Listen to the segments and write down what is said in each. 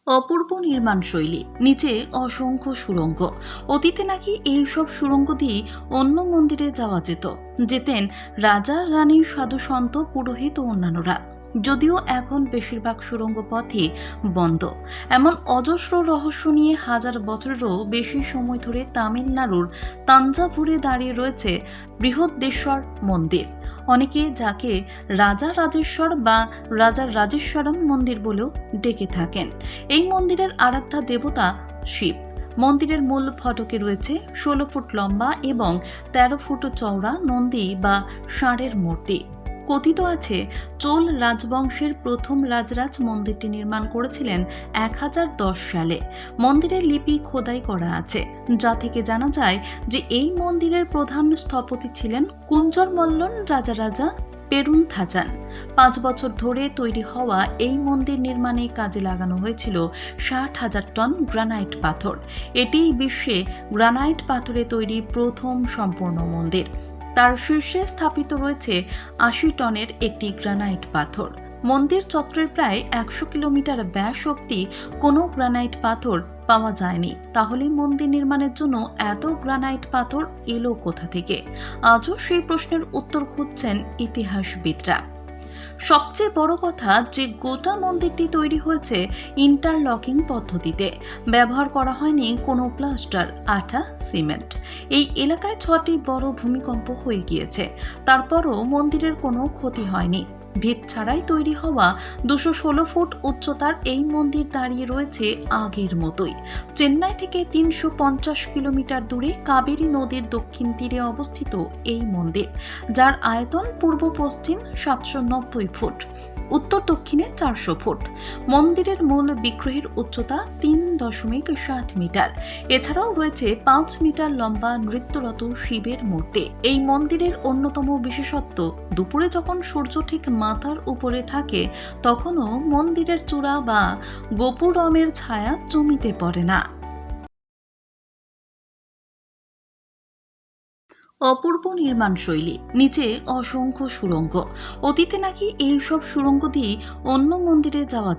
অপূর্ব নির্মাণ শৈলী, নিচে অসংখ্য সুড়ঙ্গ। অতীতে নাকি এইসব সুড়ঙ্গ দিয়ে অন্য মন্দিরে যাওয়া যেতেন রাজা, রানী, সাধু, সন্ত, পুরোহিত ও অন্যান্যরা। যদিও এখন বেশিরভাগ সুড়ঙ্গ পথই বন্ধ। এমন অজস্র রহস্য নিয়ে হাজার বছরেরও বেশি সময় ধরে তামিলনাড়ুর তাঞ্জাভুরে দাঁড়িয়ে রয়েছে বৃহদ্দেশ্বর মন্দির। অনেকে যাকে রাজা রাজেশ্বর বা রাজার রাজেশ্বরম মন্দির বলেও ডেকে থাকেন। এই মন্দিরের আরাধ্যা দেবতা শিব। মন্দিরের মূল ফটকে রয়েছে 16 ফুট লম্বা এবং 13 ফুট চওড়া নন্দী বা ষাঁড়ের মূর্তি। কথিত আছে, চোল রাজবংশের প্রথম রাজরাজ মন্দিরটি নির্মাণ করেছিলেন 1010 সালে। মন্দিরের লিপি খোদাই করা আছে, যা থেকে জানা যায় যে এই মন্দিরের প্রধান স্থপতি ছিলেন কুঞ্জরমল্লন রাজা পেরুন্থাজান। 5 বছর ধরে তৈরি হওয়া এই মন্দির নির্মাণে কাজে লাগানো হয়েছিল 60,000 টন গ্রানাইট পাথর। এটিই বিশ্বে গ্রানাইট পাথরে তৈরি প্রথম সম্পূর্ণ মন্দির। তার শীর্ষে স্থাপিত রয়েছে 80 টনের একটি গ্রানাইট পাথর। মন্দির চত্বরের প্রায় 100 কিলোমিটার ব্যাস অব্দি কোনো গ্রানাইট পাথর পাওয়া যায়নি। তাহলে মন্দির নির্মাণের জন্য এত গ্রানাইট পাথর এলো কোথা থেকে? আজও সেই প্রশ্নের উত্তর খুঁজছেন ইতিহাসবিদরা। সবচেয়ে বড় কথা যে গোটা মন্দিরটি তৈরি হয়েছে ইন্টারলকিং পদ্ধতিতে। ব্যবহার করা হয়নি কোনো প্লাস্টার, আঠা, সিমেন্ট। এই এলাকায় 6টি বড় ভূমিকম্প হয়ে গিয়েছে, তারপরও মন্দিরের কোনো ক্ষতি হয়নি। ভিত ছাড়াই তৈরি হওয়া 216 ফুট উচ্চতার এই মন্দির দাঁড়িয়ে রয়েছে আগের মতোই। চেন্নাই থেকে 350 কিলোমিটার দূরে কাবেরী নদীর দক্ষিণ তীরে অবস্থিত এই মন্দির, যার আয়তন পূর্ব পশ্চিম 790 ফুট, উত্তর দক্ষিণে 400 ফুট। মন্দিরের মূল বিগ্রহের উচ্চতা 3.7 মিটার। এছাড়াও রয়েছে 5 মিটার লম্বা নৃত্যরত শিবের মূর্তি। এই মন্দিরের অন্যতম বিশেষত্ব, দুপুরে যখন সূর্য ঠিক মাথার উপরে থাকে তখনও মন্দিরের চূড়া বা গোপুরমের ছায়া জমিতে পড়ে না। অপূর্ব নির্মাণ শৈলী, নিচে অসংখ্য সুড়ঙ্গ। অতীতে নাকি এইসব সুড়ঙ্গ দিয়ে অন্য মন্দিরে যাওয়া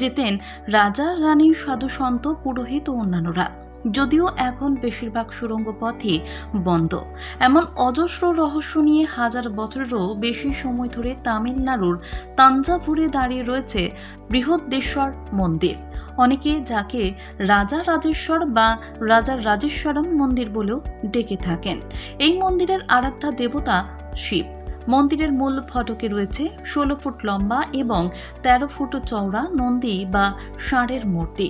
যেতেন রাজা, রানী, সাধু, সন্ত, পুরোহিত ও অন্যান্যরা। যদিও এখন বেশিরভাগ সুড়ঙ্গ পথই বন্ধ। এমন অজস্র রহস্য নিয়ে হাজার বছরেরও বেশি সময় ধরে তামিলনাড়ুর তাঞ্জাভুরে দাঁড়িয়ে রয়েছে বৃহদ্দেশ্বর মন্দির। অনেকে যাকে রাজা রাজেশ্বর বা রাজার রাজেশ্বরম মন্দির বলেও ডেকে থাকেন। এই মন্দিরের আরাধ্যা দেবতা শিব। মন্দিরের মূল ফটকে রয়েছে 16 ফুট লম্বা এবং 13 ফুট চওড়া নন্দী বা ষাঁড়ের মূর্তি।